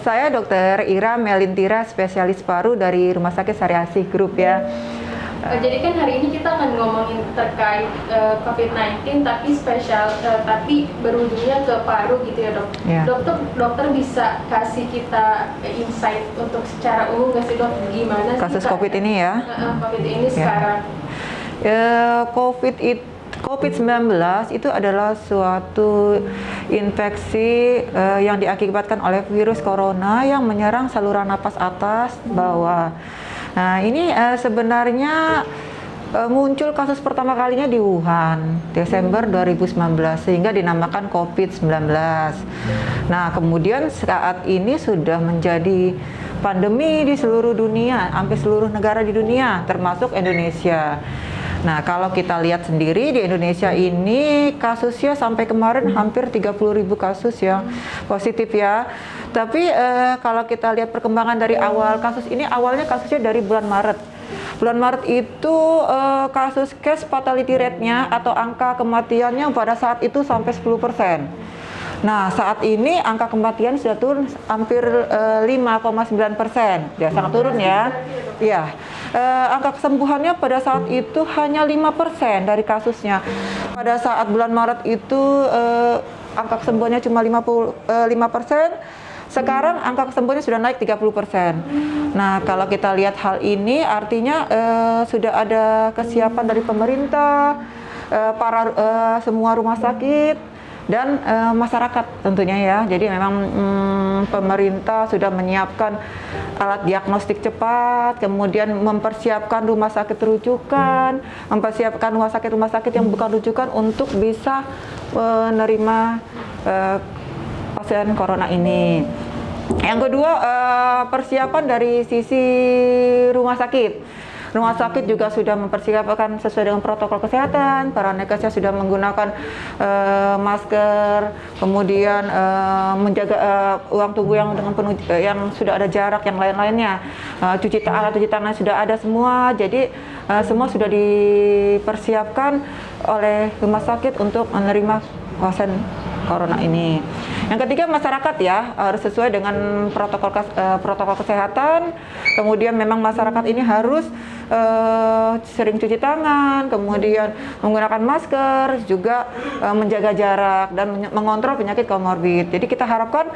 Saya Dr. Ira Melintira, spesialis paru dari Rumah Sakit Sariasih Group ya. Jadi kan hari ini kita akan ngomongin terkait COVID-19 tapi spesial, tapi berujungnya ke paru gitu ya dok. Ya. Dokter bisa kasih kita insight untuk secara umum nggak sih dok, gimana Kasus sih COVID ini ya? COVID ini Ya. sekarang? COVID-19 itu adalah suatu infeksi yang diakibatkan oleh virus corona yang menyerang saluran napas atas bawah. Nah, ini sebenarnya muncul kasus pertama kalinya di Wuhan, Desember 2019, sehingga dinamakan COVID-19. Nah, kemudian saat ini sudah menjadi pandemi di seluruh dunia, hampir seluruh negara di dunia, termasuk Indonesia. Nah, kalau kita lihat sendiri di Indonesia ini kasusnya sampai kemarin hampir 30.000 kasus yang positif ya. Tapi kalau kita lihat perkembangan dari awal kasus ini, awalnya kasusnya dari bulan Maret. Bulan Maret itu kasus case fatality rate-nya atau angka kematiannya pada saat itu sampai 10%. Nah, saat ini angka kematian sudah turun hampir 5,9%. Ya, sangat turun ya. Ya. Angka kesembuhannya pada saat itu hanya 5% dari kasusnya. Pada saat bulan Maret itu angka kesembuhannya cuma 5%. Sekarang angka kesembuhannya sudah naik 30%. Nah, kalau kita lihat hal ini artinya sudah ada kesiapan dari pemerintah, semua rumah sakit dan masyarakat tentunya ya. Jadi memang pemerintah sudah menyiapkan alat diagnostik cepat, kemudian mempersiapkan rumah sakit rujukan, mempersiapkan rumah sakit yang bukan rujukan untuk bisa menerima pasien corona ini. Yang kedua, persiapan dari sisi rumah sakit. Rumah sakit juga sudah mempersiapkan sesuai dengan protokol kesehatan. Para nakesnya sudah menggunakan masker, kemudian menjaga ruang tunggu yang dengan penuh, yang sudah ada jarak, yang lain-lainnya. Cuci tangan sudah ada semua. Jadi semua sudah dipersiapkan oleh rumah sakit untuk menerima pasien corona ini. Yang ketiga, masyarakat ya harus sesuai dengan protokol kesehatan. Kemudian memang masyarakat ini harus sering cuci tangan, kemudian menggunakan masker, juga menjaga jarak dan mengontrol penyakit komorbid. Jadi kita harapkan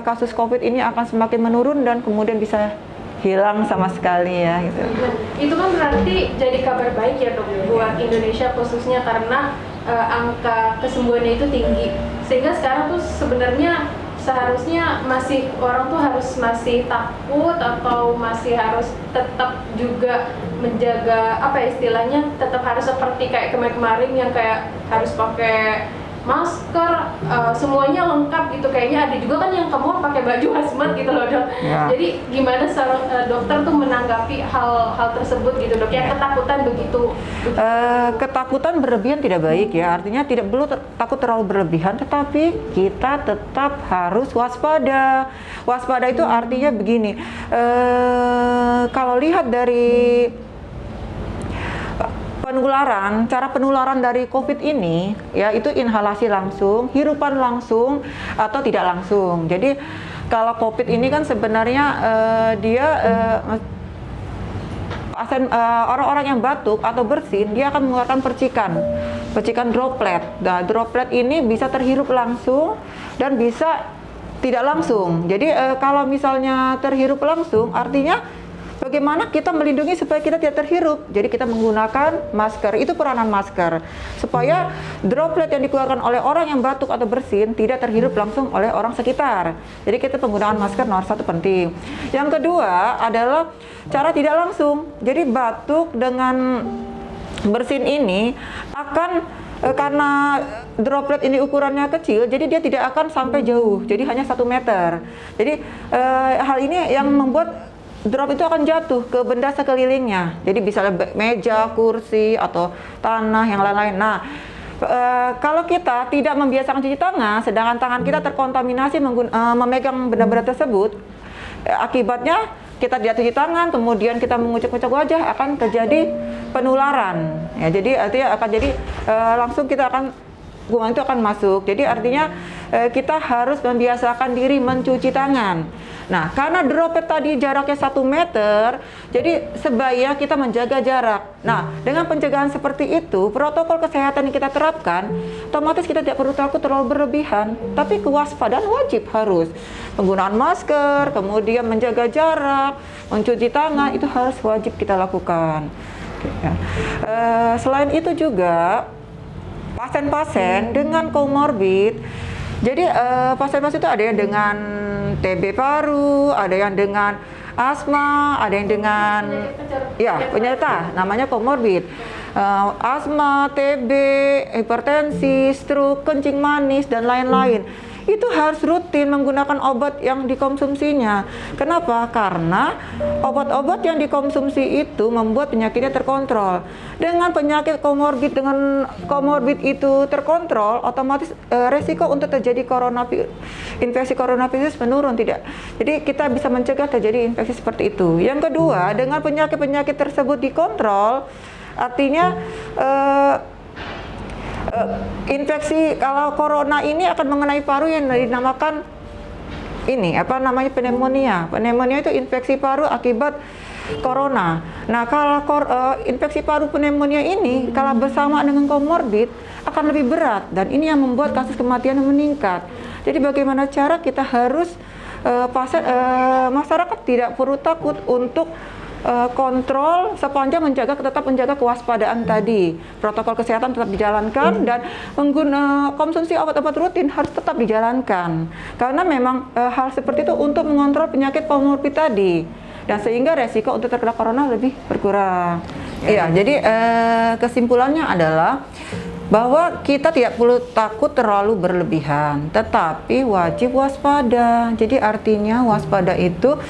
kasus COVID ini akan semakin menurun dan kemudian bisa hilang sama sekali ya gitu. Nah, itu kan berarti jadi kabar baik ya dok buat Indonesia khususnya karena angka kesembuhannya itu tinggi, sehingga sekarang tuh sebenarnya seharusnya orang tuh harus masih takut atau masih harus tetap juga menjaga apa ya istilahnya, tetap harus seperti kayak kemarin yang kayak harus pakai masker, semuanya lengkap gitu. Kayaknya ada juga kan yang kamu pakai baju hazmat gitu loh dok. Ya. Jadi gimana dokter tuh menanggapi hal tersebut gitu dok? Yang ketakutan begitu. Ketakutan berlebihan tidak baik ya. Artinya tidak perlu takut terlalu berlebihan, tetapi kita tetap harus waspada. Waspada itu artinya begini. Kalau lihat dari cara penularan dari COVID ini ya, itu inhalasi langsung, hirupan langsung atau tidak langsung. Jadi kalau COVID ini kan sebenarnya orang-orang yang batuk atau bersin, dia akan mengeluarkan percikan droplet. Nah, droplet ini bisa terhirup langsung dan bisa tidak langsung. Jadi kalau misalnya terhirup langsung, artinya bagaimana kita melindungi supaya kita tidak terhirup? Jadi kita menggunakan masker. Itu peranan masker. Supaya droplet yang dikeluarkan oleh orang yang batuk atau bersin tidak terhirup langsung oleh orang sekitar. Jadi kita penggunaan masker nomor satu penting. Yang kedua adalah cara tidak langsung. Jadi batuk dengan bersin ini akan karena droplet ini ukurannya kecil, jadi dia tidak akan sampai jauh. Jadi hanya 1 meter. Jadi hal ini yang membuat drop itu akan jatuh ke benda sekelilingnya. Jadi bisa meja, kursi, atau tanah yang lain-lain. Nah, kalau kita tidak membiasakan cuci tangan, sedangkan tangan kita terkontaminasi memegang benda-benda tersebut, akibatnya kita tidak cuci tangan, kemudian kita mengucek-ucek wajah, akan terjadi penularan. Ya, jadi artinya akan jadi langsung kita akan kuman itu akan masuk. Jadi artinya kita harus membiasakan diri mencuci tangan. Nah, karena droplet tadi jaraknya 1 meter, jadi sebaiknya kita menjaga jarak. Nah, dengan pencegahan seperti itu, protokol kesehatan yang kita terapkan, otomatis kita tidak perlu takut terlalu berlebihan, tapi kewaspadaan wajib harus. Penggunaan masker, kemudian menjaga jarak, mencuci tangan, itu harus wajib kita lakukan. Selain itu juga, pasien-pasien dengan komorbid, jadi pasien-pasien itu ada yang dengan TB paru, ada yang dengan asma, ada yang dengan penyerta, namanya komorbid. Asma, TB, hipertensi, stroke, kencing manis, dan lain-lain. Itu harus rutin menggunakan obat yang dikonsumsinya. Kenapa? Karena obat-obat yang dikonsumsi itu membuat penyakitnya terkontrol. Dengan penyakit komorbid itu terkontrol, otomatis resiko untuk terjadi infeksi coronavirus menurun, tidak. Jadi kita bisa mencegah terjadi infeksi seperti itu. Yang kedua, dengan penyakit-penyakit tersebut dikontrol, artinya infeksi kalau corona ini akan mengenai paru yang dinamakan pneumonia. Pneumonia itu infeksi paru akibat corona. Nah, kalau infeksi paru pneumonia ini kalau bersama dengan komorbid akan lebih berat, dan ini yang membuat kasus kematian meningkat. Jadi bagaimana cara kita harus masyarakat tidak perlu takut untuk kontrol sepanjang tetap menjaga kewaspadaan tadi. Protokol kesehatan tetap dijalankan, dan konsumsi obat-obat rutin harus tetap dijalankan. Karena memang hal seperti itu untuk mengontrol penyakit komorbid tadi, dan sehingga resiko untuk terkena corona lebih berkurang. Iya, jadi kesimpulannya adalah bahwa kita tidak perlu takut terlalu berlebihan, tetapi wajib waspada. Jadi artinya waspada itu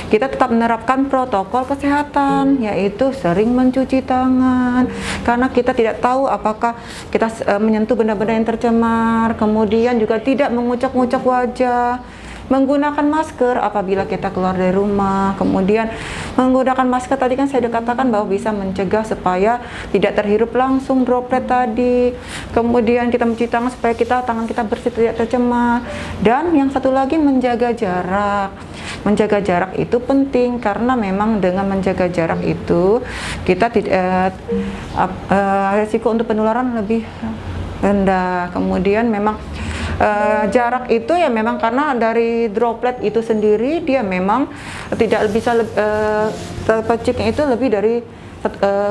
kita tetap menerapkan protokol kesehatan, yaitu sering mencuci tangan, karena kita tidak tahu apakah kita menyentuh benda-benda yang tercemar, kemudian juga tidak mengucak-ngucak wajah, menggunakan masker apabila kita keluar dari rumah. Kemudian menggunakan masker tadi kan saya katakan bahwa bisa mencegah supaya tidak terhirup langsung droplet tadi. Kemudian kita mencuci tangan supaya tangan kita bersih, tidak tercemar. Dan yang satu lagi, menjaga jarak. Menjaga jarak itu penting, karena memang dengan menjaga jarak itu kita resiko untuk penularan lebih rendah. Kemudian memang jarak itu ya memang karena dari droplet itu sendiri dia memang tidak bisa terpeciknya itu lebih dari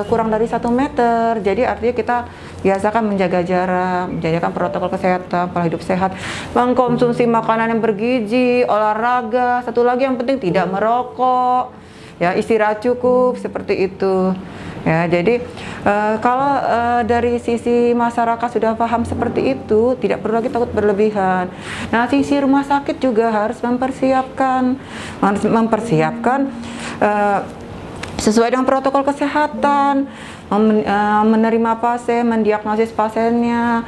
kurang dari 1 meter. Jadi artinya kita biasakan menjaga jarak, menjalankan protokol kesehatan, pola hidup sehat, mengkonsumsi makanan yang bergizi, olahraga. Satu lagi yang penting, tidak merokok, ya, istirahat cukup, seperti itu. Ya, jadi kalau dari sisi masyarakat sudah paham seperti itu, tidak perlu lagi takut berlebihan. Nah, sisi rumah sakit juga harus mempersiapkan sesuai dengan protokol kesehatan, menerima pasien, mendiagnosis pasiennya,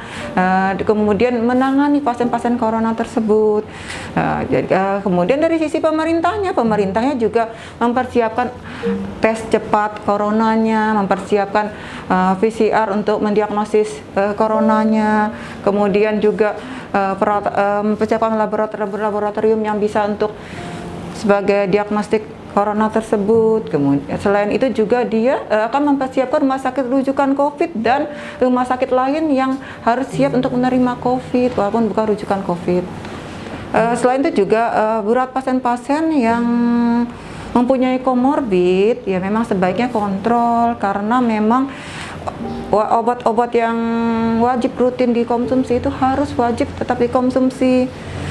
kemudian menangani pasien-pasien corona tersebut. Kemudian dari sisi pemerintahnya juga mempersiapkan tes cepat coronanya, mempersiapkan PCR untuk mendiagnosis coronanya, kemudian juga mempersiapkan laboratorium yang bisa untuk sebagai diagnostik corona tersebut. Kemudian selain itu juga dia akan mempersiapkan rumah sakit rujukan COVID dan rumah sakit lain yang harus siap untuk menerima COVID walaupun bukan rujukan COVID. Selain itu juga berat pasien-pasien yang mempunyai komorbid ya memang sebaiknya kontrol, karena memang obat-obat yang wajib rutin dikonsumsi itu harus wajib tetap dikonsumsi.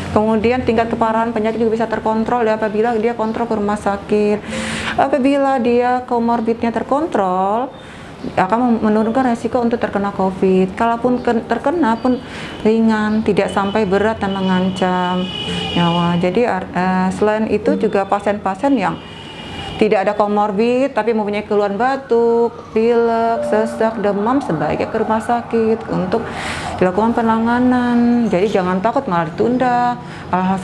Kemudian tingkat keparahan penyakit juga bisa terkontrol ya apabila dia kontrol ke rumah sakit. Apabila dia komorbidnya terkontrol, akan menurunkan resiko untuk terkena COVID. Kalaupun terkena pun ringan, tidak sampai berat dan mengancam nyawa. Jadi selain itu juga pasien-pasien yang tidak ada komorbid tapi mempunyai keluhan batuk, pilek, sesak, demam, sebaiknya ke rumah sakit untuk dilakukan penanganan. Jadi jangan takut malah ditunda. Hal-hal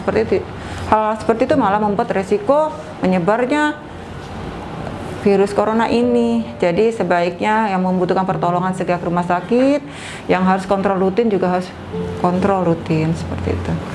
seperti itu malah membuat resiko menyebarnya virus corona ini. Jadi sebaiknya yang membutuhkan pertolongan segera ke rumah sakit, yang harus kontrol rutin juga harus kontrol rutin seperti itu.